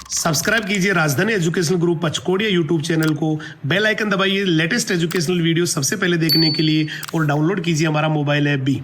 Subscribe कीजिए राजधानी educational group पचकोड़िया YouTube channel को, बेल आइकन दबाइए लेटेस्ट एजुकेशनल वीडियो सबसे पहले देखने के लिए और डाउनलोड कीजिए हमारा मोबाइल ऐप भी।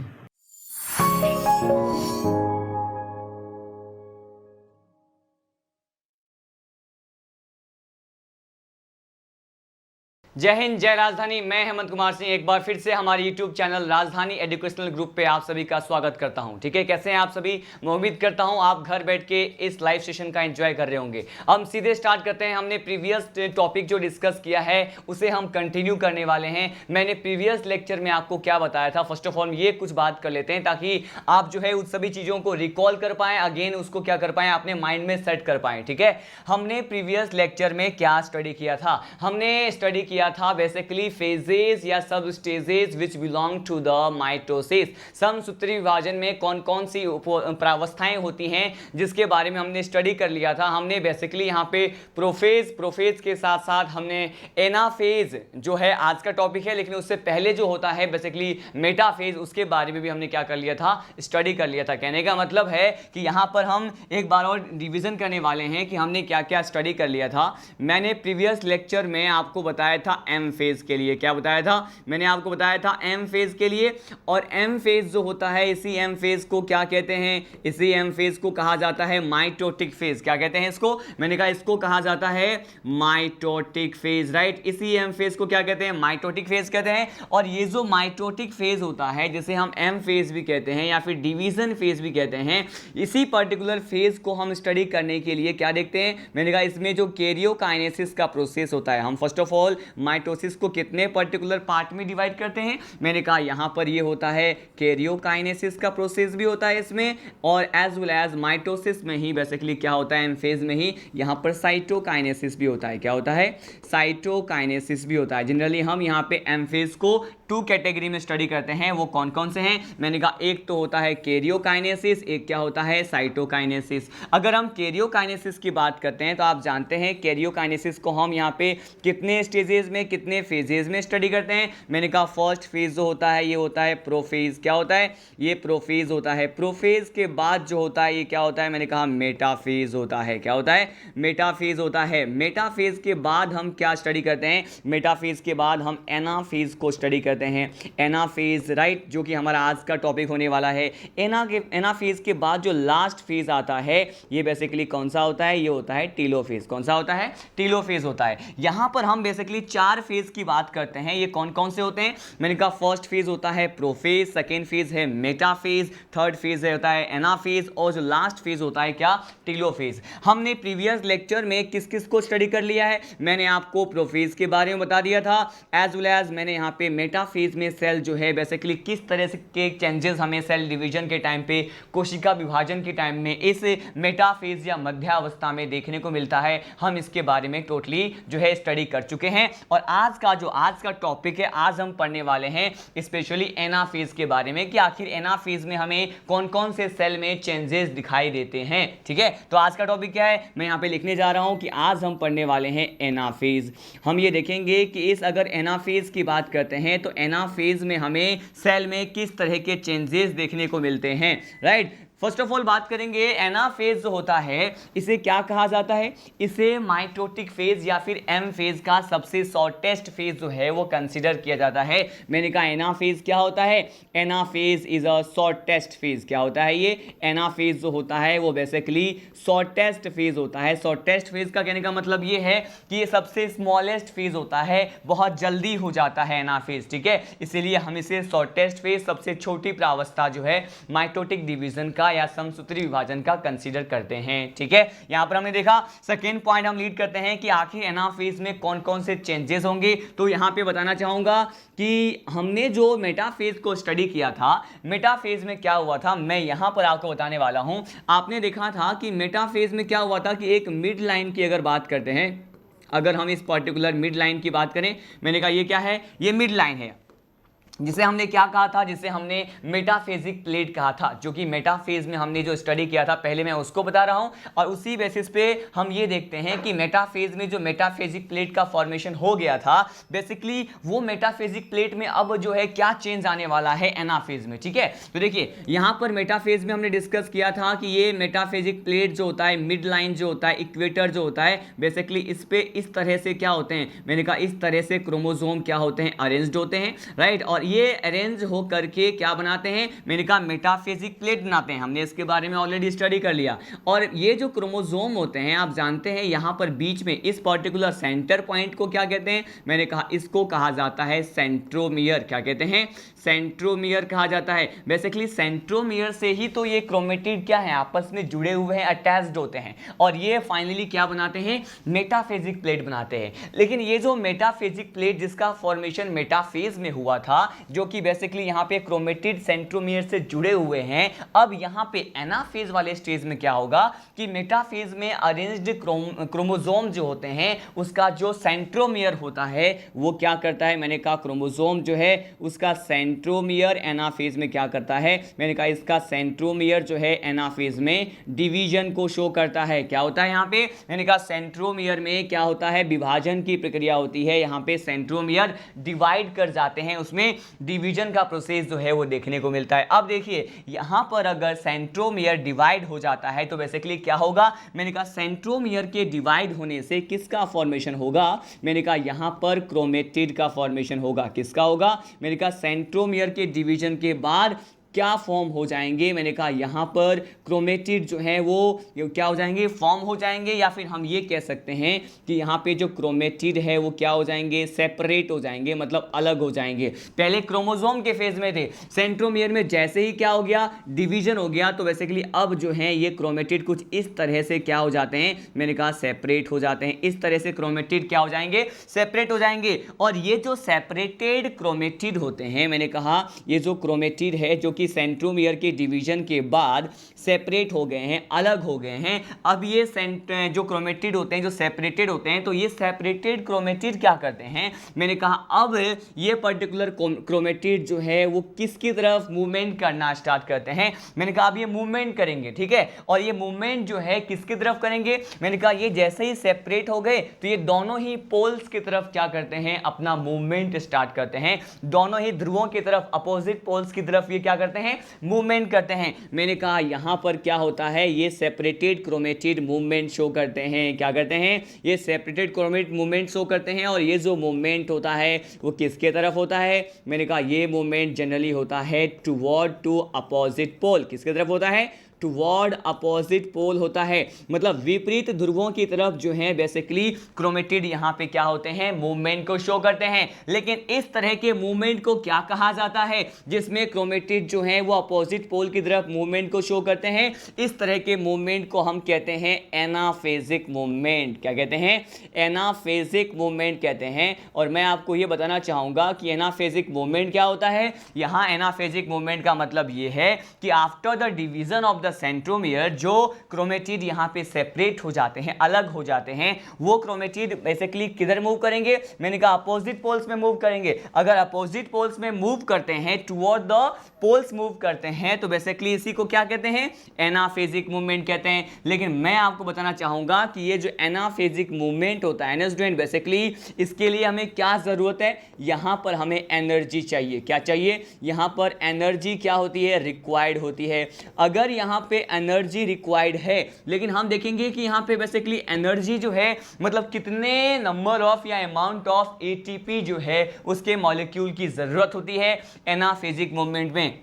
जय हिंद, जय राजधानी। मैं हेमंत कुमार सिंह एक बार फिर से हमारे यूट्यूब चैनल राजधानी एजुकेशनल ग्रुप पे आप सभी का स्वागत करता हूं। ठीक है, कैसे हैं आप सभी? मैं उम्मीद करता हूं आप घर बैठ के इस लाइव सेशन का एंजॉय कर रहे होंगे। हम सीधे स्टार्ट करते हैं। हमने प्रीवियस टॉपिक जो डिस्कस किया है उसे हम कंटिन्यू करने वाले हैं। मैंने प्रीवियस लेक्चर में आपको क्या बताया था, फर्स्ट ऑफ ऑल ये कुछ बात कर लेते हैं ताकि आप जो है उस सभी चीज़ों को रिकॉल कर पाएँ, अगेन उसको क्या कर पाएँ, अपने माइंड में सेट कर पाएँ। ठीक है, हमने प्रीवियस लेक्चर में क्या स्टडी किया था? हमने स्टडी किया था बेसिकली फेजेस या सब stages which belong to the mitosis. समसूत्री विभाजन में कौन कौन सी प्रावस्थाएं होती हैं जिसके बारे में हमने स्टडी कर लिया था। हमने बेसिकली यहाँ पे प्रोफेज के साथ साथ हमने एनाफेज जो है आज का टॉपिक है, लेकिन उससे पहले जो होता है बेसिकली मेटाफेज, उसके बारे में भी हमने क्या कर लिया था, स्टडी कर लिया था। कहने का मतलब है कि यहाँ पर हम एक बार और रिविजन करने वाले हैं कि हमने क्या क्या स्टडी कर लिया था। मैंने प्रीवियस लेक्चर में आपको बताया था एम फेज के लिए, क्या बताया था? मैंने आपको बताया था एम फेज के लिए। और एम फेज जो होता है, इसी एम फेज को क्या कहते हैं? इसी एम फेज को कहा जाता है माइटोटिक फेज। क्या कहते हैं इसको? मैंने कहा इसको कहा जाता है माइटोटिक फेज, राइट। इसी एम फेज को क्या कहते हैं? माइटोटिक फेज कहते हैं। और ये जो माइटोटिक फेज होता है, जिसे हम एम फेज भी कहते हैं या फिर डिवीजन फेज भी कहते हैं, इसी पर्टिकुलर फेज को हम स्टडी करने के लिए क्या देखते हैं? मैंने कहा इसमें जो कैरियोकाइनेसिस का प्रोसेस होता है, हम फर्स्ट ऑफ ऑल माइटोसिस को कितने पर्टिकुलर पार्ट में डिवाइड करते हैं? मैंने कहा यहां पर ये होता है कैरियोकाइनेसिस का प्रोसेस भी होता है इसमें, और एज वेल एज माइटोसिस में ही बेसिकली क्या होता है, एम फेज में ही यहां पर साइटोकाइनेसिस भी होता है। क्या होता है? साइटोकाइनेसिस भी होता है। जनरली हम यहां पे एम फेज को टू कैटेगरी में स्टडी करते हैं। वो कौन कौन से हैं? मैंने कहा एक तो होता है कैरियोकाइनेसिस, एक क्या होता है, साइटोकाइनेसिस। अगर हम कैरियोकाइनेसिस की बात करते हैं तो आप जानते हैं कैरियोकाइनेसिस को हम यहाँ पे कितने स्टेजेस में, कितने फेजेस में स्टडी करते हैं। मैंने कहा फर्स्ट फेज जो होता है ये होता है प्रोफेज। क्या होता है? ये प्रोफेज होता है। प्रोफेज के बाद जो होता है ये क्या होता है? मैंने कहा मेटाफेज होता है। क्या होता है? मेटाफेज होता है। मेटाफेज के बाद हम क्या स्टडी करते हैं? मेटाफेज के बाद हम एनाफेज को स्टडी करते हैं। एनाफेज, राइट, जो कि हमारा आज का टॉपिक होने वाला है। एनाफेज के बाद जो लास्ट फेज आता है ये बेसिकली कौन सा होता है? ये होता है टीलोफेज। कौन सा होता है? टीलोफेज होता है। यहां पर हम बेसिकली चार फेज की बात करते हैं। ये कौन कौन से होते हैं? मैंने कहा फर्स्ट फेज होता है प्रोफेज, सेकेंड फेज है मेटाफेज, थर्ड फेज होता है एनाफेज, और जो लास्ट फेज होता है क्या? टीलोफेज। हमने प्रीवियस लेक्चर में किस किस को स्टडी कर लिया है? मैंने आपको प्रोफेज के बारे में बता दिया था, एज वेल एज मैंने यहाँ पे मेटाफेज में सेल जो है बेसिकली किस तरह से के चेंजेस हमें सेल डिवीजन के टाइम पे, कोशिका विभाजन के टाइम में इस मेटाफेज या मध्यावस्था में देखने को मिलता है, हम इसके बारे में टोटली जो है स्टडी कर चुके हैं। और आज का टॉपिक है, आज हम पढ़ने वाले हैं स्पेशली एनाफेज के बारे में कि आखिर एनाफेज में हमें कौन कौन से सेल में चेंजेस दिखाई देते हैं। ठीक है, तो आज का टॉपिक क्या है मैं यहाँ पे लिखने जा रहा हूँ कि आज हम पढ़ने वाले हैं एनाफेज। हम ये देखेंगे कि इस अगर एनाफेज की बात करते हैं तो एनाफेज में हमें सेल में किस तरह के चेंजेस देखने को मिलते हैं, राइट। फर्स्ट ऑफ ऑल बात करेंगे एनाफेज जो होता है इसे क्या कहा जाता है? इसे माइटोटिक फेज या फिर एम फेज का सबसे शॉर्टेस्ट फेज जो है वो कंसीडर किया जाता है। मैंने कहा एनाफेज क्या होता है? Anaphase is a shortest phase. क्या होता है ये? एनाफेज जो होता है वो बेसिकली शॉर्टेस्ट फेज होता है। शॉर्टेस्ट फेज का कहने का मतलब ये है कि ये सबसे स्मॉलेस्ट फेज होता है, बहुत जल्दी हो जाता है एनाफेज। ठीक है, इसीलिए हम इसे शॉर्टेस्ट फेज, सबसे छोटी प्रावस्था जो है माइटोटिक डिवीजन का या समसूत्री विभाजन का कंसीडर करते हैं। ठीक है, यहां पर हमने देखा सेकेंड पॉइंट हम लीड करते हैं कि आखिर एनाफेज में कौन कौन से चेंजेस होंगे। तो यहां पे बताना चाहूंगा कि हमने जो मेटाफेज को स्टडी किया था, मेटाफेज में क्या हुआ था मैं यहां पर आपको बताने वाला हूं। आपने देखा था कि मेटाफेज में क्या हुआ था कि एक मिड लाइन की अगर बात करते हैं, अगर हम इस पर्टिकुलर मिड लाइन की बात करें, मैंने कहा ये क्या है? ये मिड लाइन है। जिसे हमने क्या कहा था, जिसे हमने मेटाफेजिक प्लेट कहा था, जो कि मेटाफेज में हमने जो स्टडी किया था पहले मैं उसको बता रहा हूं। और उसी बेसिस पे हम ये देखते हैं कि मेटाफेज में जो मेटाफेजिक प्लेट का फॉर्मेशन हो गया था, बेसिकली वो मेटाफेजिक प्लेट में अब जो है क्या चेंज आने वाला है एनाफेज में। ठीक है, तो देखिए यहां पर मेटाफेज में हमने डिस्कस किया था कि ये मेटाफेजिक प्लेट जो होता है, मिड लाइन जो होता है, इक्वेटर जो होता है, बेसिकली इस पे इस तरह से क्या होते हैं, मैंने कहा इस तरह से क्रोमोसोम क्या होते हैं, अरेंज्ड होते हैं, राइट। और ये अरेंज हो करके क्या बनाते हैं, मैंने कहा मेटाफेजिक प्लेट बनाते हैं। हमने इसके बारे में ऑलरेडी स्टडी कर लिया। और ये जो क्रोमोसोम होते हैं, आप जानते हैं यहां पर बीच में इस पर्टिकुलर सेंटर पॉइंट को क्या कहते हैं, मैंने कहा इसको कहा जाता है सेंट्रोमियर। क्या कहते हैं, सेंट्रोमियर कहा जाता है। बेसिकली सेंट्रोमियर से ही तो ये क्रोमेटिड क्या है, आपस में जुड़े हुए हैं, अटैच्ड होते हैं, और ये फाइनली क्या बनाते हैं, मेटाफेजिक प्लेट बनाते हैं। लेकिन ये जो मेटाफेजिक प्लेट जिसका फॉर्मेशन मेटाफेज में हुआ था, जो कि बेसिकली यहां पे क्रोमेटिड सेंट्रोमियर से जुड़े हुए हैं, अब यहां पे एनाफेज वाले स्टेज में क्या होगा कि मेटाफेज में अरेंज्ड क्रोमोसोम जो होते हैं, उसका जो सेंट्रोमियर होता है वो क्या करता है, मैंने कहा क्रोमोसोम जो है उसका सेंट्रोमियर एनाफेज में क्या करता है, मैंने कहा इसका सेंट्रोमियर जो है एनाफेज में डिवीजन को शो करता है। क्या होता है यहां पे, मैंने कहा सेंट्रोमियर में क्या होता है, विभाजन की प्रक्रिया होती है। यहां पे सेंट्रोमियर डिवाइड कर जाते हैं, उसमें डिवीजन का प्रोसेस जो है वो देखने को मिलता है। अब देखिए यहां पर अगर सेंट्रोमियर डिवाइड हो जाता है तो बेसिकली क्या होगा, मैंने कहा सेंट्रोमियर के डिवाइड होने से किसका फॉर्मेशन होगा, मैंने कहा यहां पर क्रोमेटिड का फॉर्मेशन होगा। किसका होगा, मैंने कहा सेंट्रोमियर के डिवीजन के बाद क्या फॉर्म हो जाएंगे, मैंने कहा यहां पर क्रोमेटिड जो है वो क्या हो जाएंगे, फॉर्म हो जाएंगे, या फिर हम ये कह सकते हैं कि यहां पे जो क्रोमेटिड है वो क्या हो जाएंगे, सेपरेट हो जाएंगे, मतलब अलग हो जाएंगे। पहले क्रोमोसोम के फेज में थे, सेंट्रोमियर में जैसे ही क्या हो गया, डिवीजन हो गया, तो बेसिकली अब जो है ये क्रोमेटिड कुछ इस तरह से क्या हो जाते हैं, मैंने कहा सेपरेट हो जाते हैं। इस तरह से क्रोमेटिड क्या हो जाएंगे, सेपरेट हो जाएंगे। और ये जो सेपरेटेड क्रोमेटिड होते हैं, मैंने कहा ये जो क्रोमेटिड है जो कि सेंट्रोमियर के डिवीजन के बाद सेपरेट हो गए हैं, अलग हो गए हैं, अब ये जो क्रोमेटिड होते हैं, जो सेपरेटेड होते हैं, तो ये सेपरेटेड क्रोमेटिड क्या करते हैं, मैंने कहा अब ये पर्टिकुलर क्रोमेटिड जो है वो किसकी तरफ मूवमेंट करना स्टार्ट करते हैं, मैंने कहा अब ये मूवमेंट करेंगे। ठीक है, और ये मूवमेंट जो है किसकी तरफ करेंगे, मैंने कहा ये जैसे ही सेपरेट हो गए तो ये दोनों ही पोल्स की तरफ क्या करते हैं, अपना मूवमेंट स्टार्ट करते हैं। दोनों ही ध्रुवों की तरफ, अपोजिट पोल्स की तरफ ये क्या करते हैं, मूवमेंट करते हैं। मैंने कहा यहां पर क्या होता है, ये सेपरेटेड क्रोमेटिड मूवमेंट शो करते हैं। क्या करते हैं, ये सेपरेटेड क्रोमेटिड मूवमेंट शो करते हैं। और ये जो मूवमेंट होता है वो किसके तरफ होता है, मैंने कहा ये मूवमेंट जनरली होता है टुवर्ड टू अपोजिट पोल। किसके तरफ होता है, टुवर्ड अपोजिट पोल होता है, मतलब विपरीत ध्रुवों की तरफ जो है बेसिकली क्रोमेटिड यहां पे क्या होते हैं, मूवमेंट को शो करते हैं। लेकिन इस तरह के मूवमेंट को क्या कहा जाता है, जिसमें क्रोमेटिड जो है वो अपोजिट पोल की तरफ मूवमेंट को शो करते हैं, इस तरह के मूवमेंट को हम कहते हैं एनाफेजिक मूवमेंट। क्या कहते हैं, एनाफेजिक मूवमेंट कहते हैं। और मैं आपको ये बताना चाहूंगा कि एनाफेजिक मूवमेंट क्या होता है। यहां एनाफेजिक मूवमेंट का मतलब ये है कि after the division of the centromere, जो क्रोमेटिड यहां पे सेपरेट हो जाते हैं, अलग हो जाते हैं, वो क्रोमेटिड बेसिकली किधर मूव करेंगे, मैंने कहा अपोजिट पोल्स में मूव करेंगे। अगर अपोजिट पोल्स में मूव करते हैं, टुवर्ड द पोल्स मूव करते हैं, तो बेसिकली इसी को क्या कहते हैं, एनाफेजिक मूवमेंट कहते हैं। लेकिन मैं आपको बताना चाहूंगा कि ये जो एनाफेजिक मूवमेंट होता है ना स्टूडेंट, बेसिकली इसके लिए हमें क्या जरूरत है, यहां पर हमें एनर्जी चाहिए। क्या चाहिए, यहां पर एनर्जी क्या होती है, रिक्वायर्ड होती है। अगर यहां पे एनर्जी रिक्वायर्ड है, लेकिन हम देखेंगे कि यहां पे बेसिकली एनर्जी जो है, मतलब कितने नंबर ऑफ या अमाउंट ऑफ एटीपी जो है उसके मॉलिक्यूल की जरूरत होती है एनाफेजिक मूवमेंट में।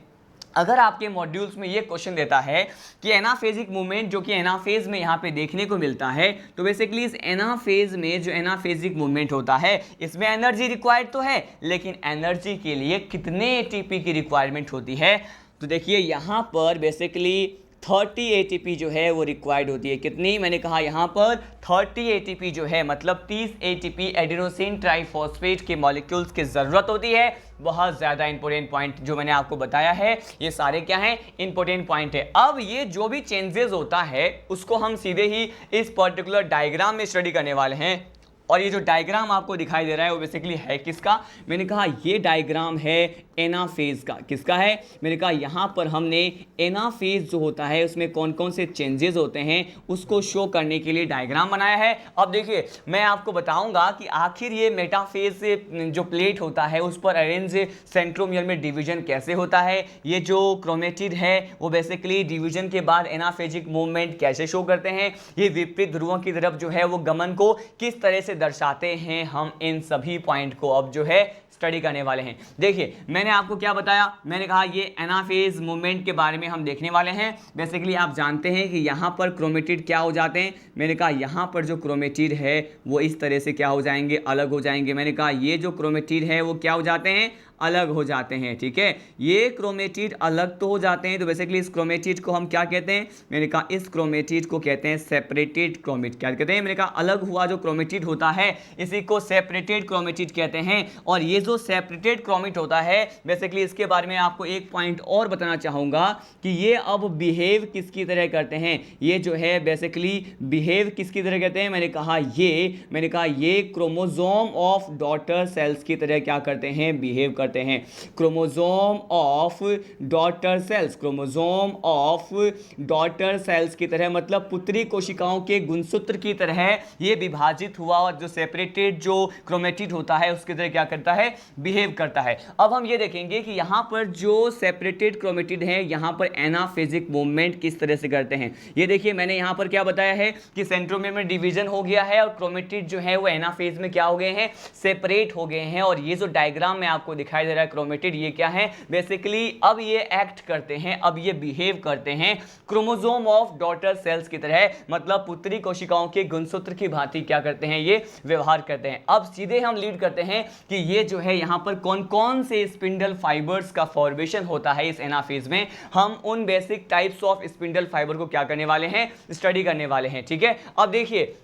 अगर आपके मॉड्यूल्स में ये क्वेश्चन देता है कि एनाफेजिक मूवमेंट जो कि एनाफेज में यहाँ पे देखने को मिलता है, तो बेसिकली इस एनाफेज में जो एनाफेजिक मूवमेंट होता है इसमें एनर्जी रिक्वायर्ड तो है, लेकिन एनर्जी के लिए कितने एटीपी की रिक्वायरमेंट होती है, तो देखिए यहाँ पर बेसिकली 30 ATP जो है वो रिक्वायर्ड होती है। कितनी, मैंने कहा यहाँ पर 30 ATP जो है, मतलब 30 ATP एडेनोसिन ट्राइफॉस्फेट के मॉलिक्यूल्स की ज़रूरत होती है। बहुत ज़्यादा इंपॉर्टेंट पॉइंट जो मैंने आपको बताया है, ये सारे क्या हैं, इंपॉर्टेंट पॉइंट है। अब ये जो भी चेंजेस होता है उसको हम सीधे ही इस पर्टिकुलर डायग्राम में स्टडी करने वाले हैं। और ये जो डायग्राम आपको दिखाई दे रहा है वो बेसिकली है किसका? मैंने कहा ये डायग्राम है एनाफेज का। किसका है? मैंने कहा यहाँ पर हमने एनाफेज जो होता है उसमें कौन कौन से चेंजेस होते हैं उसको शो करने के लिए डायग्राम बनाया है। अब देखिए मैं आपको बताऊंगा कि आखिर ये मेटाफेज से जो प्लेट होता है उस पर अरेंज सेंट्रोमियर में डिवीजन कैसे होता है, ये जो क्रोमेटिड है वो बेसिकली डिवीजन के बाद एनाफेजिक मूवमेंट कैसे शो करते हैं, ये विपरीत ध्रुवों की तरफ जो है वो गमन को किस तरह से दर्शाते हैं, हम इन सभी पॉइंट को अब जो है स्टडी करने वाले हैं। देखिए मैंने आपको क्या बताया, मैंने कहा ये एनाफेज मूवमेंट के बारे में हम देखने वाले हैं। बेसिकली आप जानते हैं कि यहाँ पर क्रोमेटिड क्या हो जाते हैं, मैंने कहा यहाँ पर जो क्रोमेटिड है वो इस तरह से क्या हो जाएंगे, अलग हो जाएंगे। मैंने कहा ये जो क्रोमेटिड है वो क्या हो जाते हैं, अलग हो जाते हैं। ठीक है, ये क्रोमेटिड अलग तो हो जाते हैं, तो बेसिकली इस क्रोमेटिड को हम क्या कहते हैं, मैंने कहा इस क्रोमेटिड को कहते हैं सेपरेटेड क्रोमेटिड। क्या कहते हैं? मैंने कहा अलग हुआ जो क्रोमेटिड होता है इसी को सेपरेटेड क्रोमेटिड कहते हैं। और ये जो सेपरेटेड क्रोमेटिड होता है बेसिकली इसके बारे में आपको एक पॉइंट और बताना चाहूंगा कि ये अब बिहेव किसकी तरह करते हैं, ये जो है बेसिकली बिहेव किसकी तरह कहते हैं, मैंने कहा ये क्रोमोसोम ऑफ डॉटर सेल्स की तरह क्या करते हैं, बिहेव करते हैं। Chromosome of daughter cells, chromosome of daughter cells की तरह, मतलब पुत्री कोशिकाओं के गुणसूत्र की तरह ये विभाजित हुआ और जो सेपरेटेड जो क्रोमेटिड होता है उसकी तरह क्या करता है, बिहेव करता है। अब हम ये देखेंगे कि यहां पर जो सेपरेटेड क्रोमेटिड है यहां पर एनाफेजिक मूवमेंट किस तरह से करते हैं। ये देखिए मैंने यहां पर क्या बताया है कि सेंट्रोमियर में डिवीजन हो गया है और क्रोमेटिड जो है वो एनाफेज में क्या हो गए हैं, सेपरेट हो गए हैं। और ये जो डायग्राम में आपको दिखाई दे रहा है क्रोमेटिड, ये क्या है बेसिकली, अब ये एक्ट करते हैं, अब ये बिहेव करते हैं क्रोमोसोम ऑफ डॉटर सेल्स की तरह, मतलब पुत्री कोशिकाओं के गुणसूत्र की भांति क्या करते हैं, ये व्यवहार करते हैं। अब सीधे हम लीड करते हैं कि ये जो है यहां पर कौन कौन से स्पिंडल फाइबर्स का फॉर्मेशन होता है इस एनाफेज में, हम उन basic types of spindle fibre को क्या करने वाले हैं, स्टडी करने वाले हैं। ठीक है, अब देखिए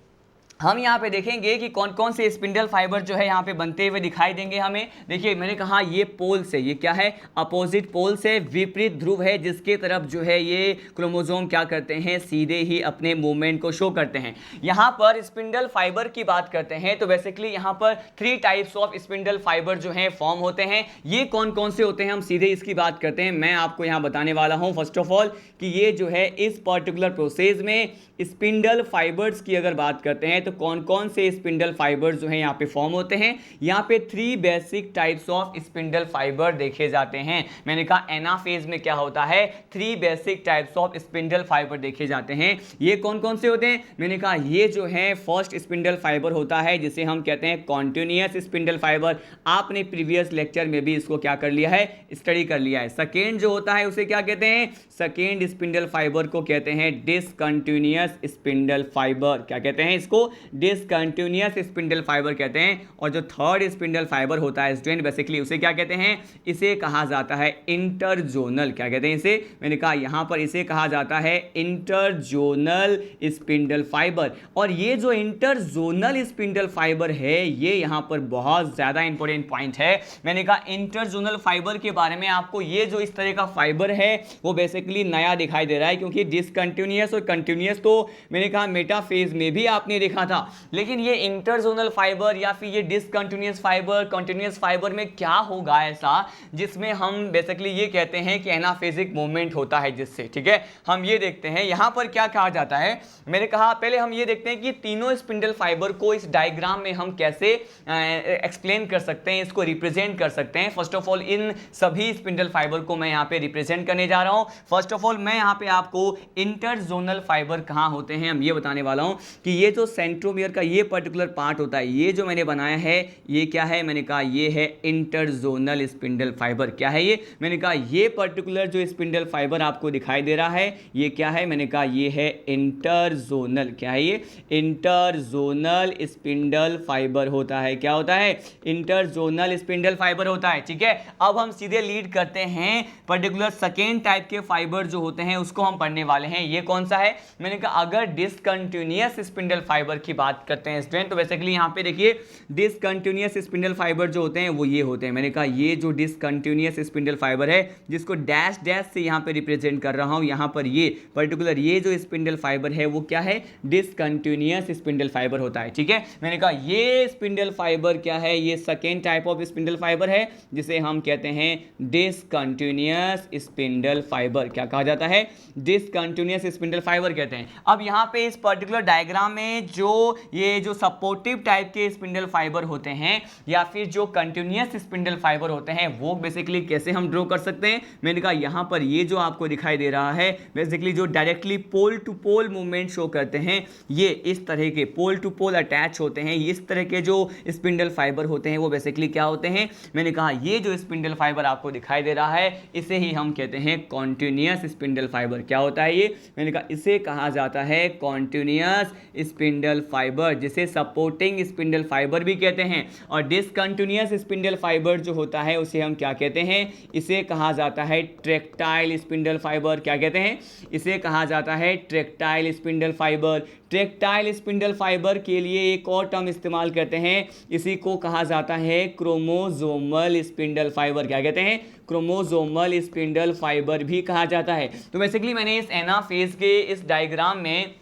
हम यहाँ पे देखेंगे कि कौन कौन से स्पिंडल फाइबर जो है यहाँ पे बनते हुए दिखाई देंगे हमें। देखिए मैंने कहा ये पोल से, ये क्या है, अपोजिट पोल से विपरीत ध्रुव है जिसके तरफ जो है ये क्रोमोसोम क्या करते हैं, सीधे ही अपने मूवमेंट को शो करते हैं। यहाँ पर स्पिंडल फाइबर की बात करते हैं तो बेसिकली यहाँ पर 3 टाइप्स ऑफ स्पिंडल फाइबर जो है फॉर्म होते हैं। ये कौन कौन से होते हैं, हम सीधे इसकी बात करते हैं। मैं आपको यहाँ बताने वाला हूँ फर्स्ट ऑफ ऑल कि ये जो है इस पर्टिकुलर प्रोसेस में स्पिंडल फाइबर्स की अगर बात करते हैं तो कौन कौन से स्पिंडल फाइबर्स जो है यहाँ पे फॉर्म होते हैं। यहाँ पे 3 basic types of spindle fibre देखे जाते हैं। मैंने कहा एनाफेज में क्या होता है, 3 basic types of spindle fibre देखे जाते हैं। ये कौन कौन से होते हैं, मैंने कहा ये जो है फर्स्ट स्पिंडल फाइबर होता है जिसे हम कहते हैं कॉन्टिन्यूअस स्पिंडल फाइबर। आपने प्रीवियस लेक्चर में भी इसको क्या कर लिया है, स्टडी कर लिया है। सेकेंड जो होता है उसे क्या कहते हैं, सेकेंड स्पिंडल फाइबर को कहते हैं डिसकंटिन्यूअस स्पिंडल फाइबर। क्या कहते हैं इसको, डिसकंटिन्यूअस स्पिंडल फाइबर कहते हैं। और जो थर्ड स्पिंडल फाइबर होता है स्टूडेंट बेसिकली उसे क्या कहते हैं, इसे कहा जाता है इंटरजोनल। क्या कहते हैं इसे, मैंने कहा यहां पर इसे कहा जाता है इंटरजोनल स्पिंडल फाइबर। और ये जो इंटरजोनल स्पिंडल फाइबर है ये यहां पर बहुत ज्यादा इंपॉर्टेंट पॉइंट है। मैंने कहा इंटरजोनल फाइबर के बारे में आपको ये जो इस तरह का फाइबर है वो बेसिकली नया दिखाई दे रहा है, क्योंकि डिसकंटिन्यूअस और कंटिन्यूअस तो मैंने कहा मेटाफेज में भी आपने देखा था, लेकिन ये इंटरजोनल फाइबर या फिर ये डिसकंटिन्यूअस फाइबर, कंटिन्यूअस फाइबर में क्या होगा ऐसा जिसमें हम बेसिकली ये कहते हैं कि एनाफेजिक मूवमेंट होता है जिससे। ठीक है, हम ये देखते हैं यहां पर क्या कहा जाता है। मैंने कहा पहले हम ये देखते हैं कि तीनों स्पिंडल फाइबर को इस डायग्राम में हम कैसे एक्सप्लेन कर सकते हैं, इसको रिप्रेजेंट कर सकते हैं। फर्स्ट ऑफ ऑल इन सभी स्पिंडल फाइबर को मैं यहाँ पे रिप्रेजेंट करने जा रहा हूँ। फर्स्ट ऑफ ऑल मैं यहाँ पे आपको इंटरजोनल फाइबर कहाँ होते हैं हम ये बताने वाला हूँ कि ये जो सेंट्रोमियर का ये पर्टिकुलर पार्ट होता है, ये जो मैंने बनाया है ये क्या है, मैंने कहा ये है इंटरजोनल स्पिंडल फाइबर। क्या है ये, मैंने कहा ये पर्टिकुलर जो स्पिंडल फाइबर आपको दिखाई दे रहा है ये क्या है, मैंने कहा ये है इंटरजोनल। क्या है ये, इंटरजोनल स्पिंडल फाइबर होता है। क्या होता है, इंटरजोनल स्पिंडल फाइबर होता है। ठीक है, अब हम सीधे लीड करते हैं पर्टिकुलर सेकेंड टाइप के फाइबर जो होते हैं उसको हम पढ़ने वाले हैं। ये कौन सा है, मैंने कहा अगर डिसकंटिन्यूअस स्पिंडल फाइबर की बात करते हैं स्टूडेंट, तो बेसिकली यहाँ पे देखिए डिसकंटिन्यूअस स्पिंडल फाइबर जो होते हैं वो ये होते हैं। मैंने कहा ये जो डिसकंटिन्यूअस स्पिंडल फाइबर है जिसको डैश डैश से यहाँ पे रिप्रेजेंट कर रहा हूँ, यहाँ पर ये पर्टिकुलर ये जो स्पिंडल फाइबर है वो क्या है, डिसकंटिन्यूअस स्पिंडल फाइबर होता है। ठीक है, मैंने कहा ये स्पिंडल फाइबर क्या है, ये second type of spindle fibre है जिसे हम कहते हैं डिसकंटिन्यूअस स्पिंडल फाइबर। क्या कहा जाता है, डिसकंटिन्यूअस स्पिंडल फाइबर कहते हैं। अब यहाँ पे इस पर्टिकुलर डायग्राम में जो ये जो सपोर्टिव टाइप के स्पिंडल फाइबर होते हैं या फिर जो कंटिन्यूअस स्पिंडल फाइबर होते हैं वो बेसिकली कैसे हम ड्रॉ कर सकते हैं। मैंने कहा यहाँ पर ये जो आपको दिखाई दे रहा है बेसिकली जो directly pole to pole movement show करते हैं, ये इस तरह के पोल टू पोल अटैच होते हैं। इस तरह के जो स्पिंडल फाइबर होते हैं वो बेसिकली क्या होते हैं, मैंने कहा ये जो स्पिंडल फाइबर आपको दिखाई दे रहा है इसे ही हम कहते हैं कॉन्टिन्यूअस स्पिंडल फाइबर। क्या होता है ये, मैंने कहा इसे कहा जाता है कॉन्टिन्यूअस स्पिंडल फाइबर, जिसे सपोर्टिंग स्पिंडल फाइबर भी कहते हैं। और डिसकंटिन्यूअस स्पिंडल फाइबर जो होता है उसे हम क्या कहते हैं, इसे कहा जाता है ट्रैक्टाइल स्पिंडल फाइबर। क्या कहते हैं, इसे कहा जाता है ट्रैक्टाइल स्पिंडल फाइबर। ट्रैक्टाइल स्पिंडल फाइबर के लिए एक और टर्म इस्तेमाल करते हैं, इसी को कहा जाता है क्रोमोसोमल स्पिंडल फाइबर। क्या कहते हैं, क्रोमोसोमल स्पिंडल फाइबर भी कहा जाता है। तो बेसिकली मैंने इस एनाफेज के इस डायग्राम में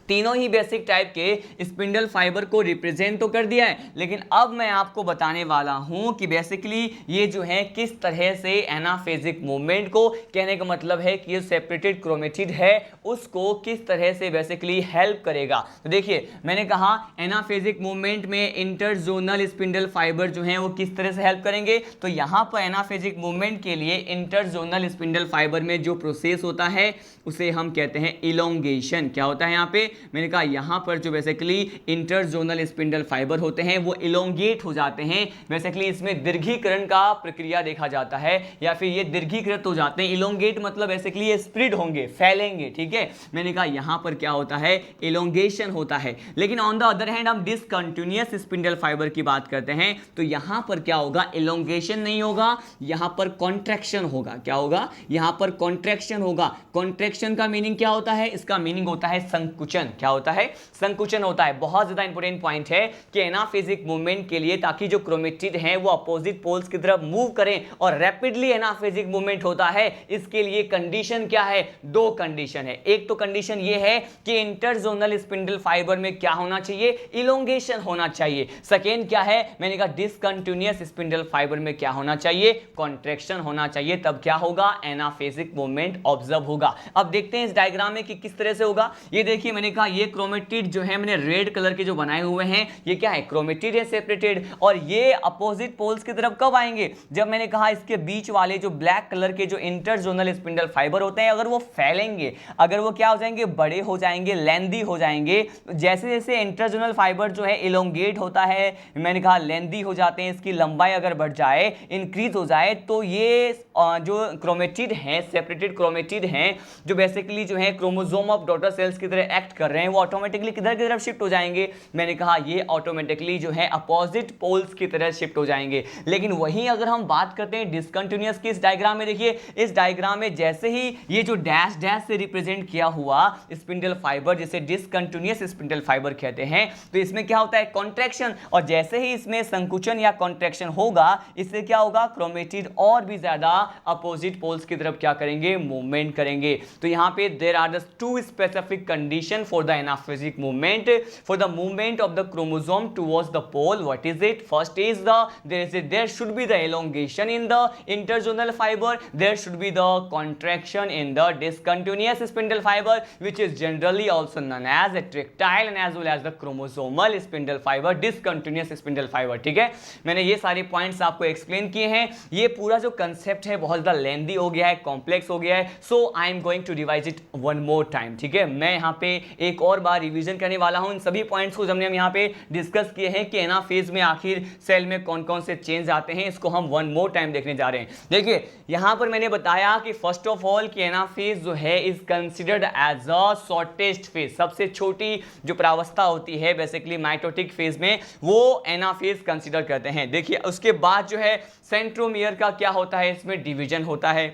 तीनों ही बेसिक टाइप के स्पिंडल फाइबर को रिप्रेजेंट तो कर दिया है, लेकिन अब मैं आपको बताने वाला हूं कि बेसिकली ये जो है किस तरह से एनाफेजिक मूवमेंट को, कहने का मतलब है कि ये सेपरेटेड क्रोमेटिड है उसको किस तरह से बेसिकली हेल्प करेगा। तो देखिए मैंने कहा एनाफेजिक मूवमेंट में इंटरजोनल स्पिंडल फाइबर जो हैं वो किस तरह से हेल्प करेंगे। तो यहाँ पर एनाफेजिक मूवमेंट के लिए इंटरजोनल स्पिंडल फाइबर में जो प्रोसेस होता है उसे हम कहते हैं इलोंगेशन। क्या होता है यहाँ पे, मैंने कहा यहाँ पर जो बेसिकली इंटरजोनल स्पिंडल फाइबर होते हैं वो इलोंगेट हो जाते हैं। बेसिकली इसमें दीर्घीकरण का प्रक्रिया देखा जाता है या फिर ये दीर्घीकृत हो जाते हैं। इलोंगेट मतलब बेसिकली ये स्प्रेड होंगे, फैलेंगे। ठीक है, मैंने कहा यहाँ पर क्या होता है, इलोंगेशन होता है। लेकिन ऑन द अदर हैंड हम डिसकंटिन्यूअस स्पिंडल फाइबर की बात करते हैं तो यहाँ पर क्या होगा, इलोंगेशन नहीं होगा, यहाँ पर कॉन्ट्रैक्शन होगा। क्या होगा, यहाँ पर कॉन्ट्रैक्शन होगा। कॉन्ट्रैक्शन का मीनिंग क्या होता है, इसका मीनिंग होता है संकुचन। क्या होता है, संकुचन होता है। बहुत ज्यादा इंपॉर्टेंट पॉइंट है कि एनाफेजिक मूवमेंट के लिए ताकि जो क्रोमेटिड हैं वो अपोजिट पोल्स की तरफ मूव करें और रैपिडली एनाफेजिक मूवमेंट होता है, इसके लिए कंडीशन क्या है, दो कंडीशन है। एक तो कंडीशन ये है कि इंटरजोनल स्पिंडल फाइबर में क्या होना चाहिए, इलोंगेशन होना चाहिए। सेकेंड क्या है, मैंने कहा डिसकंटिन्यूअस स्पिंडल फाइबर में क्या होना चाहिए, कॉन्ट्रैक्शन होना चाहिए। तब क्या होगा, एनाफेजिक मूवमेंट ऑब्जर्व होगा। अब देखते हैं इस डायग्राम में कि किस तरह से होगा। ये देखिए मैंने कहा ये क्रोमेटिड जो है मैंने रेड कलर के जो बनाए हुए हैं ये क्या है, क्रोमेटिड है सेपरेटेड। और ये अपोजिट पोल्स की तरफ कब आएंगे, जब मैंने कहा इसके बीच वाले जो ब्लैक कलर के जो इंटरजोनल स्पिंडल फाइबर होते हैं अगर वो फैलेंगे, अगर वो क्या हो जाएंगे, बड़े हो जाएंगे, लेंदी हो जाएंगे। जैसे जैसे इंटरजोनल फाइबर जो है इलोंगेट होता है, मैंने कहा लेंदी हो जाते हैं, इसकी लंबाई अगर बढ़ जाए, इंक्रीज हो जाए, तो ये जो क्रोमेटिड हैं, सेपरेटेड क्रोमेटिड हैं जो बेसिकली जो है क्रोमोसोम ऑफ डॉटर सेल्स की तरह एक्ट कर रहे हैं, वो ऑटोमेटिकली किधर की तरफ शिफ्ट हो जाएंगे, मैंने कहा ये ऑटोमेटिकली जो है अपोजिट पोल्स की तरह शिफ्ट हो जाएंगे। लेकिन वहीं अगर हम बात करते हैं डिसकंटिन्यूअस की, इस डायग्राम में देखिए, इस डायग्राम में जैसे ही ये जो डैश डैश से रिप्रेजेंट किया हुआ स्पिंडल फाइबर जिसे डिसकंटिन्यूअस स्पिंडल फाइबर कहते हैं, तो इसमें क्या होता है, कॉन्ट्रैक्शन। और जैसे ही इसमें संकुचन या कॉन्ट्रैक्शन होगा, इससे क्या होगा, क्रोमेटिड और भी ज्यादा अपोजिट पोल्स की तरफ क्या करेंगे, मूवमेंट करेंगे। तो यहाँ पे there are the two specific condition for the anaphasic movement, for the movement of the chromosome towards the pole. What is it? First is there should be the elongation in the interzonal fiber, there should be the contraction in the discontinuous spindle fiber, which is generally also known as a tractile and as well as the chromosomal spindle fiber, discontinuous spindle fiber। ठीक है, मैंने ये सारे points आपको explain किए हैं। ये पूरा जो कंसेप्ट है बहुत ज़्यादा लेंदी हो गया है, कॉम्प्लेक्स हो गया है, so I am going to revise it one more time. ठीक है, मैं यहाँ पे एक और बार रिवीजन करने वाला हूं इन सभी पॉइंट्स को, हमने यहाँ पे डिस्कस किए हैं कि एनाफेज में आखिर सेल में कौन कौन से चेंज आते हैं, इसको हम वन मोर टाइम देखने जा रहे हैं। देखिए यहाँ पर मैंने बताया कि फर्स्ट ऑफ ऑल कि एनाफेज जो है is considered as a shortest phase, सबसे छोटी जो प्रावस्था होती है बेसिकली माइटोटिक फेज में, वो एनाफेज कंसिडर करते हैं। देखिए उसके बाद जो है सेंट्रोमियर का क्या होता है, इसमें डिवीजन होता है।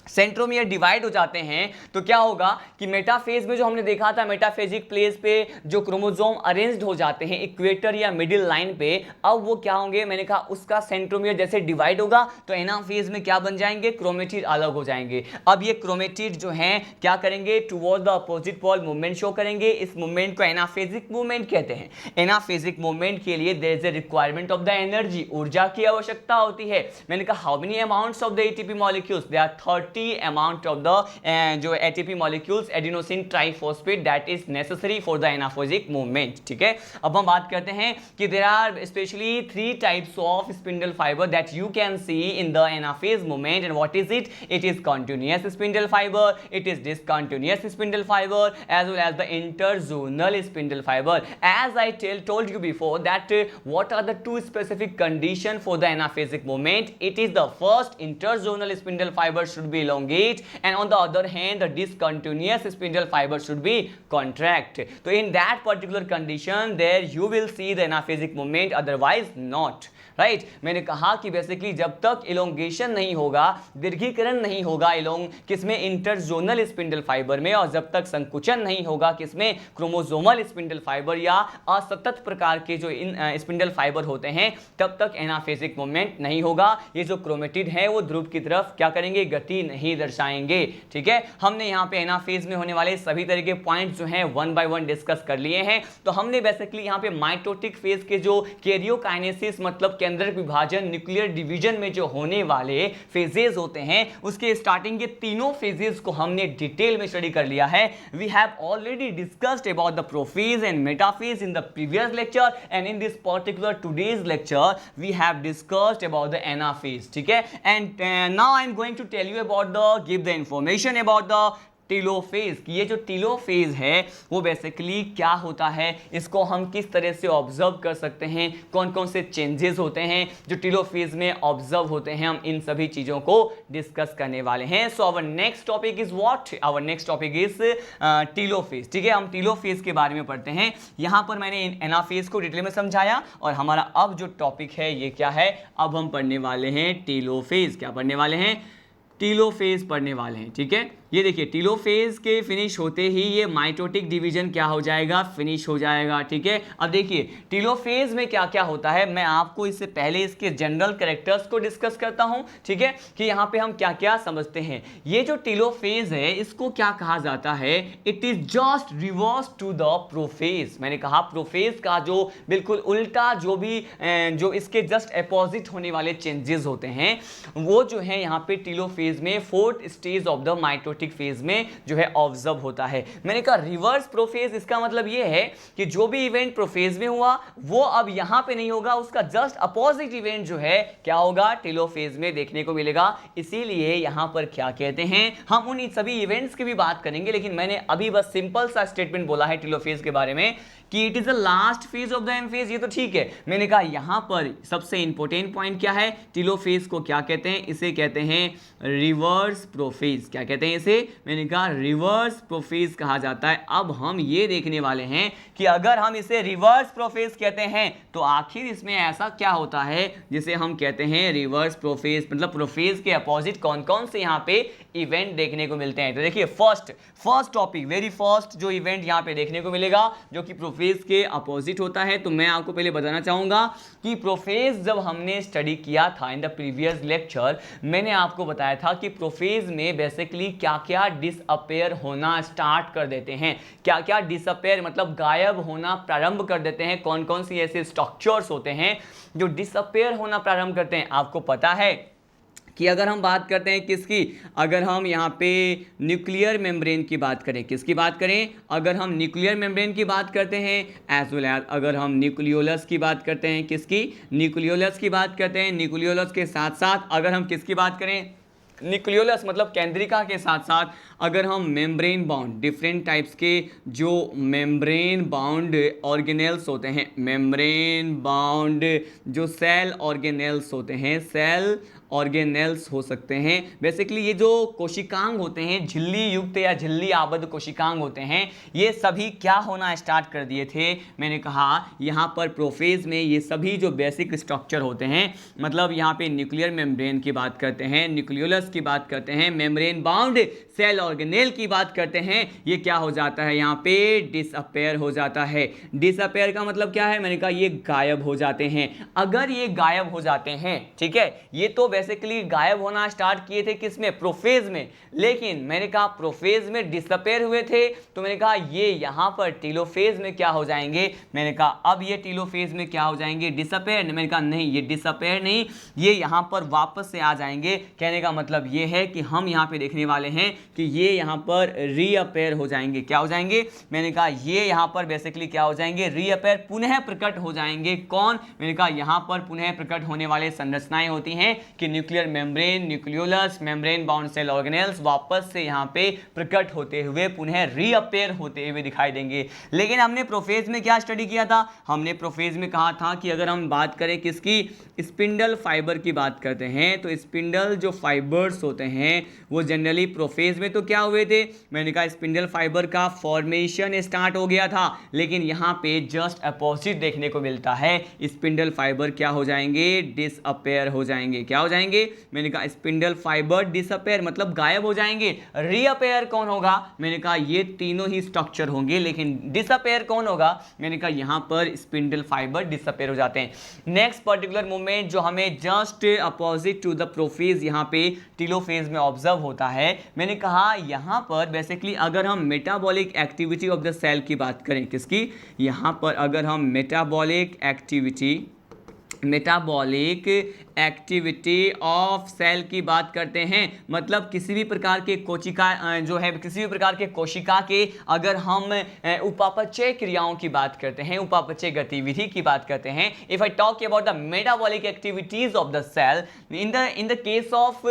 सेंट्रोमियर डिवाइड हो जाते हैं तो क्या होगा कि मेटाफेज में जो हमने देखा था मेटाफेजिक प्लेस पे जो क्रोमोसोम अरेंज्ड हो जाते हैं इक्वेटर या मिडिल लाइन पे, अब वो क्या होंगे, मैंने कहा उसका सेंट्रोमियर जैसे डिवाइड होगा तो एनाफेज में क्या बन जाएंगे, क्रोमेटिड अलग हो जाएंगे। अब ये क्रोमेटिड जो हैं क्या करेंगे, toward the opposite pole movement show करेंगे। इस मूवमेंट को एनाफेजिक मूवमेंट कहते हैं। एनाफेजिक मूवमेंट के लिए there is a requirement of the energy, ऊर्जा की आवश्यकता होती है। मैंने कहा how many amounts of the ATP molecules, they are 30 amount of the जो ATP molecules adenosine triphosphate that is necessary for the anaphasic movement। ठीक है, अब हम बात करते हैं कि there are especially 3 types of spindle fiber that you can see in the anaphase movement, and what is it? It is continuous spindle fiber, it is discontinuous spindle fiber, as well as the interzonal spindle fiber। As I told you before that what are the 2 specific condition for the anaphasic movement? It is the first, interzonal spindle fiber should be elongate, and on the other hand the discontinuous spindle fiber should be contract। So in that particular condition there you will see the anaphasic movement, otherwise not। Right मैंने कहा कि basically जब तक elongation नहीं होगा, दीर्घीकरण नहीं होगा इलोंग किसमें, इंटरजोनल स्पिंडल फाइबर में, और जब तक संकुचन नहीं होगा किसमें, क्रोमोसोमल स्पिंडल फाइबर या असतत प्रकार के जो इन स्पिंडल फाइबर होते हैं, तब तक एनाफेजिक मूवमेंट नहीं होगा। ये जो क्रोमेटिड है वो ध्रुव की तरफ क्या करेंगे, गति नहीं दर्शाएंगे। ठीक है, हमने यहाँ पे एनाफेज में होने वाले सभी तरह के पॉइंट्स जो हैं 1 बाय 1 डिस्कस कर लिए हैं। तो हमने बेसिकली यहाँ पे माइटोटिक फेज के जो कैरियोकाइनेसिस मतलब केंद्रक विभाजन, न्यूक्लियर डिवीजन में जो होने वाले फेजेस होते हैं, उसके स्टार्टिंग के तीनों फेजेस को हमने डिटेल में स्टडी कर लिया है। We have already discussed about the prophase and metaphase in the previous lecture, and in this particular today's lecture we have discussed about the anaphase. ठीक है, and now I am going to tell you about the give the information about the telophase की। ये जो telophase है वो basically क्या होता है, इसको हम किस तरह से ऑब्जर्व कर सकते हैं, कौन कौन से चेंजेस होते हैं जो टीलोफेज में ऑब्जर्व होते हैं, हम इन सभी चीज़ों को डिस्कस करने वाले हैं। So our next topic is what, our next topic is telophase. ठीक है, हम टीलोफेज के बारे में पढ़ते हैं। यहाँ पर मैंने एनाफेज को डिटेल में समझाया, और हमारा अब जो टॉपिक है ये क्या है, अब हम पढ़ने वाले हैं टीलोफेज। क्या पढ़ने वाले हैं, टीलोफेज पढ़ने वाले हैं। ठीक है, ये देखिए टीलोफेज के फिनिश होते ही ये माइटोटिक डिवीजन क्या हो जाएगा, फिनिश हो जाएगा। ठीक है, अब देखिए टीलोफेज में क्या क्या होता है, मैं आपको इससे पहले इसके जनरल कैरेक्टर्स को डिस्कस करता हूं। ठीक है, कि यहाँ पे हम क्या क्या समझते हैं। ये जो टीलोफेज है इसको क्या कहा जाता है, it is just reverse to the prophase. मैंने कहा प्रोफेज का जो बिल्कुल उल्टा जो भी जो इसके जस्ट अपोजिट होने वाले चेंजेस होते हैं वो जो है यहाँ पे टीलोफेज में 4th stage of the mitotic phase में जो है ऑब्जर्व होता है। मैंने कहा रिवर्स प्रोफेज, इसका मतलब यह है कि जो भी इवेंट प्रोफेज में हुआ वो अब यहां पे नहीं होगा, उसका जस्ट अपोजिट इवेंट जो है क्या होगा, टीलोफेज में देखने को मिलेगा। इसीलिए यहां पर क्या कहते हैं, हम उन सभी इवेंट्स की भी बात करेंगे, लेकिन मैंने अभी बस सिंपल सा स्टेटमेंट बोला है टीलोफेज के बारे में कि it is the last phase of the M phase. ये तो ठीक है, मैंने कहा यहां पर सबसे इंपॉर्टेंट पॉइंट क्या है, टीलोफेज को क्या कहते हैं, इसे कहते हैं रिवर्स प्रोफेज। क्या कहते हैं इसे, मैंने कहा रिवर्स प्रोफेज कहा जाता है। अब हम ये देखने वाले हैं कि अगर हम इसे रिवर्स प्रोफेज कहते हैं तो आखिर इसमें ऐसा क्या होता है जिसे हम कहते हैं रिवर्स प्रोफेज, मतलब प्रोफेज के अपोजिट कौन कौन से यहाँ पे इवेंट देखने को मिलते हैं। तो देखिए फर्स्ट टॉपिक, वेरी फर्स्ट जो इवेंट यहाँ पे देखने को मिलेगा जो कि प्रोफेज के अपोजिट होता है, तो मैं आपको पहले बताना चाहूंगा कि प्रोफेज जब हमने स्टडी किया था इन द प्रीवियस लेक्चर, मैंने आपको बताया था कि प्रोफेज में बेसिकली क्या क्या डिसअपेयर होना स्टार्ट कर देते हैं। क्या क्या डिसअपेयर मतलब गायब होना प्रारंभ कर देते हैं, कौन कौन सी ऐसे स्ट्रक्चर्स होते हैं जो डिसअपेयर होना प्रारंभ करते हैं। आपको पता है कि अगर हम बात करते हैं किसकी, अगर हम यहाँ पे न्यूक्लियर मेम्ब्रेन की बात करें, किसकी बात करें, अगर हम न्यूक्लियर मेम्ब्रेन की बात करते हैं, एज वेल एज अगर हम न्यूक्लियोलस की बात करते हैं, किसकी, न्यूक्लियोलस की बात करते हैं, न्यूक्लियोलस के साथ साथ अगर हम किसकी बात करें, न्यूक्लियोलस मतलब केंद्रिका के साथ साथ अगर हम मेम्ब्रेन बाउंड डिफरेंट टाइप्स के जो मेम्ब्रेन बाउंड ऑर्गेनेल्स होते हैं, मेम्ब्रेन बाउंड जो सेल ऑर्गेनेल्स होते हैं, सेल ऑर्गेनेल्स हो सकते हैं। बेसिकली ये जो कोशिकांग होते हैं, झिल्ली युक्त या झिल्ली आबद्ध कोशिकांग होते हैं, ये सभी क्या होना स्टार्ट कर दिए थे। मैंने कहा यहाँ पर प्रोफेज में ये सभी जो बेसिक स्ट्रक्चर होते हैं, मतलब यहाँ पे न्यूक्लियर मेम्ब्रेन की बात करते हैं, न्यूक्लियोलस की बात करते हैं, मेम्ब्रेन बाउंड सेल ऑर्गेनेल की बात करते हैं, ये क्या हो जाता है, यहाँ पे डिसअपेयर हो जाता है। डिसअपेयर का मतलब क्या है, मैंने कहा ये गायब हो जाते हैं। अगर ये गायब हो जाते हैं, ठीक है, ये तो बेसिकली गायब होना स्टार्ट किए थे किसमें, प्रोफेज में, लेकिन मैंने कहा प्रोफेज में डिसअपेयर हुए थे, तो मैंने कहा ये यहाँ पर टीलोफेज में क्या हो जाएंगे, मैंने कहा अब ये टीलोफेज में क्या हो जाएंगे, डिसअपेयर। मैंने कहा नहीं, ये डिसअपेयर नहीं, ये यहाँ पर वापस से आ जाएंगे। कहने का मतलब ये है कि हम यहाँ पे देखने वाले हैं कि ये यहाँ पर रीअपेयर हो जाएंगे। क्या हो जाएंगे, मैंने कहा ये यहाँ पर बेसिकली क्या हो जाएंगे, रीअपेयर, पुनः प्रकट हो जाएंगे। कौन, मैंने कहा यहाँ पर पुनः प्रकट होने वाले संरचनाएं होती हैं कि nuclear membrane, nucleolus, membrane bound cell organelles वापस से यहाँ पे प्रकट होते हुए पुनः रीअपेयर होते हुए दिखाई देंगे। लेकिन हमने प्रोफेज में क्या स्टडी किया था, हमने प्रोफेज में कहा था कि अगर हम बात करें किसकी, स्पिंडल फाइबर की बात करते हैं, तो स्पिंडल जो फाइबर्स होते हैं वो जनरली प्रोफेज में तो क्या हुए थे, मैंने कहा स्पिंडल फाइबर का फॉर्मेशन स्टार्ट हो गया था, लेकिन यहाँ पे जस्ट अपोजिट देखने को मिलता है, स्पिंडल फाइबर क्या हो जाएंगे, डिसअपेयर हो जाएंगे। क्या हो जाएंगे, मैंने कहा स्पिंडल फाइबर डिसअपेयर मतलब गायब हो जाएंगे। रीअपेयर कौन होगा, मैंने कहा ये तीनों ही स्ट्रक्चर होंगे, लेकिन डिसअपेयर कौन होगा, मैंने कहा यहाँ पर स्पिंडल फाइबर डिसअपेयर हो जाते हैं। नेक्स्ट पर्टिकुलर मूवमेंट जो हमें just opposite to the prophase यहाँ पे टीलोफेज में ऑब्जर्व होता है, मैंने कहा यहाँ पर बेसिकली अगर हम metabolic activity of the cell की बात करें, किसकी, यहाँ पर अगर हम मेटाबॉलिक एक्टिविटी ऑफ सेल की बात करते हैं, मतलब किसी भी प्रकार के कोशिका जो है, किसी भी प्रकार के कोशिका के अगर हम उपापचय क्रियाओं की बात करते हैं, उपापचय गतिविधि की बात करते हैं, if I talk about the metabolic activities of the cell in the case of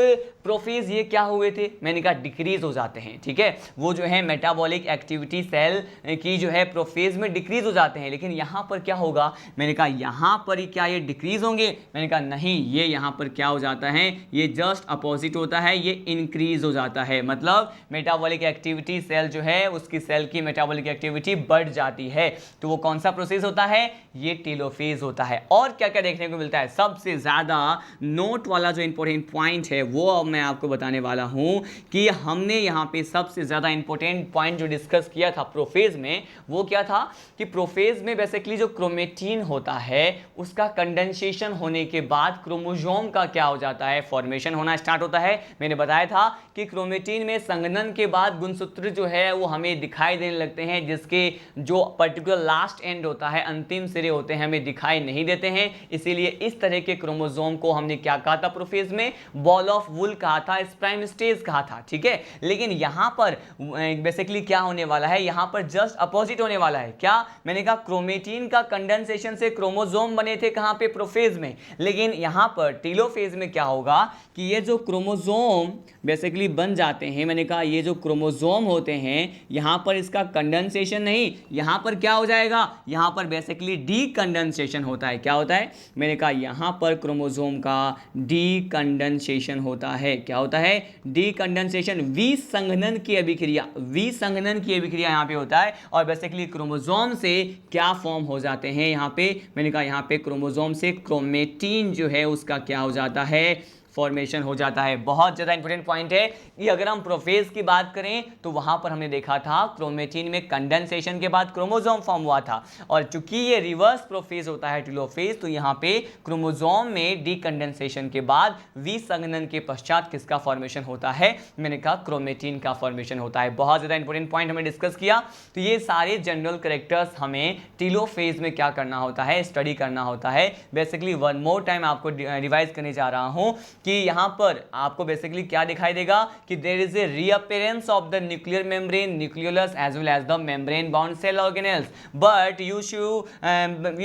prophase, ये क्या हुए थे, मैंने कहा डिक्रीज हो जाते हैं। ठीक है, वो जो है मेटाबॉलिक एक्टिविटी सेल की जो है प्रोफेज में डिक्रीज हो जाते हैं, लेकिन यहाँ पर क्या होगा, मैंने कहा यहाँ पर ही क्या ये डिक्रीज होंगे, मैंने कहा नहीं, ये यहाँ पर क्या हो जाता है, ये जस्ट अपोजिट होता है, ये इंक्रीज हो जाता है। मतलब मेटाबॉलिक एक्टिविटी सेल जो है उसकी सेल की मेटाबॉलिक एक्टिविटी बढ़ जाती है, तो वो कौन सा प्रोसेस होता है, ये टीलोफेज होता है। और क्या क्या देखने को मिलता है, सबसे ज्यादा नोट वाला जो इंपॉर्टेंट पॉइंट है वो अब मैं आपको बताने वाला हूं कि हमने यहाँ पे सबसे ज्यादा इंपॉर्टेंट पॉइंट जो डिस्कस किया था प्रोफेज में, वो क्या था कि प्रोफेज में बेसिकली जो क्रोमेटिन होता है उसका कंडेंसेशन होने के बाद क्रोमोसोम का क्या हो जाता है, फॉर्मेशन होना स्टार्ट होता है। मैंने बताया था कि क्रोमेटिन में संघनन के बाद गुणसूत्र जो है वो हमें दिखाई देने लगते हैं, जिसके जो पर्टिकुलर लास्ट एंड होता है, अंतिम सिरे होते हैं, हमें दिखाई नहीं देते हैं। इसीलिए इस तरह के क्रोमोसोम को हमने क्या कहा था प्रोफेज में, बॉल ऑफ वुल कहा था, स्प्राइम स्टेज कहा था। ठीक है, लेकिन यहां पर बेसिकली क्या होने वाला है, यहां पर जस्ट अपोजिट होने वाला है। क्या, मैंने कहा क्रोमेटिन का कंडेंसेशन से क्रोमोसोम बने थे कहां पे, प्रोफेज में, लेकिन यहां पर टीलोफेज में क्या होगा कि ये जो क्रोमोसोम बेसिकली बन जाते हैं, मैंने कहा ये जो क्रोमोसोम होते हैं यहां पर इसका कंडेंसेशन नहीं, यहां पर क्या हो जाएगा, यहां पर बेसिकली डीकंडेंसेशन होता है। क्या होता है, मैंने कहा यहां पर क्रोमोसोम का डीकंडेंसेशन होता है। क्या होता है, डीकंडेंसेशन, विसंघनन की अभिक्रिया, विसंघनन की अभिक्रिया यहां पे होता है, और बेसिकली क्रोमोसोम से क्या फॉर्म हो जाते हैं यहां पे, मैंने कहा यहां पे क्रोमोसोम से क्रोमेटिन जो है उसका क्या हो जाता है, फॉर्मेशन हो जाता है। बहुत ज़्यादा इंपॉर्टेंट पॉइंट है कि अगर हम प्रोफेज की बात करें तो वहां पर हमने देखा था क्रोमेटिन में कंडेंसेशन के बाद क्रोमोसोम फॉर्म हुआ था, और चूंकि ये रिवर्स प्रोफेज होता है टीलोफेज, तो यहाँ पे क्रोमोसोम में डीकंडेंसेशन के बाद विसंघनन के पश्चात किसका फॉर्मेशन होता है, मैंने कहा क्रोमेटिन का फॉर्मेशन होता है। बहुत ज़्यादा इंपॉर्टेंट पॉइंट हमें डिस्कस किया। तो ये सारे जनरल कैरेक्टर्स हमें टीलोफेज में क्या करना होता है, स्टडी करना होता है। बेसिकली वन मोर टाइम आपको रिवाइज करने जा रहा हूँ कि यहां पर आपको बेसिकली क्या दिखाई देगा कि there is a reappearance of the nuclear membrane, nucleolus as well as the membrane bound cell organelles, but you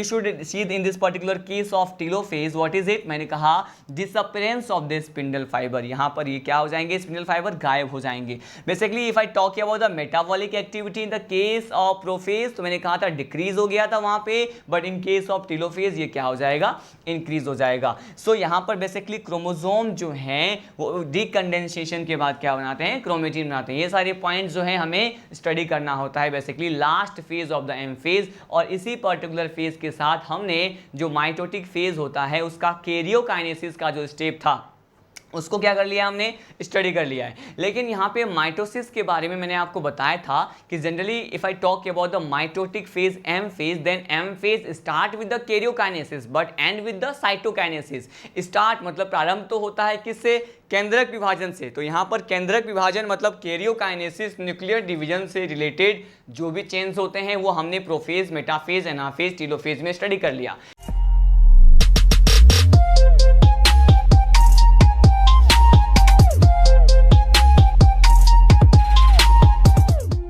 should see in this particular case of telophase what is it, मैंने कहा disappearance of the spindle fibre. यहां पर ये क्या हो जाएंगे, spindle fibre गायब हो जाएंगे। Basically if I talk about the metabolic activity in the case of prophase, तो मैंने कहा था डिक्रीज हो गया था वहां पे, but in case of telophase ये क्या हो जाएगा, इंक्रीज हो जाएगा। सो यहां पर बेसिकली क्रोमोसोम क्रोमोसोम जो है वो डीकंडेंसेशन के बाद क्या बनाते हैं, क्रोमेटिन बनाते हैं। ये सारे पॉइंट्स जो है हमें स्टडी करना होता है basically last phase of the M phase. और इसी पर्टिकुलर फेज के साथ हमने जो माइटोटिक फेज होता है उसका कैरियोकाइनेसिस का जो स्टेप था उसको क्या कर लिया, हमने स्टडी कर लिया है। लेकिन यहाँ पे माइटोसिस के बारे में मैंने आपको बताया था कि generally if I talk about the mitotic phase M phase, then M phase start with the karyokinesis but end with the cytokinesis. Start मतलब प्रारंभ तो होता है किससे, केंद्रक विभाजन से। तो यहाँ पर केंद्रक विभाजन मतलब कैरियोकाइनेसिस, न्यूक्लियर डिवीजन से रिलेटेड जो भी चेंज होते हैं वो हमने प्रोफेज, मेटाफेज, एनाफेज, टीलोफेज में स्टडी कर लिया।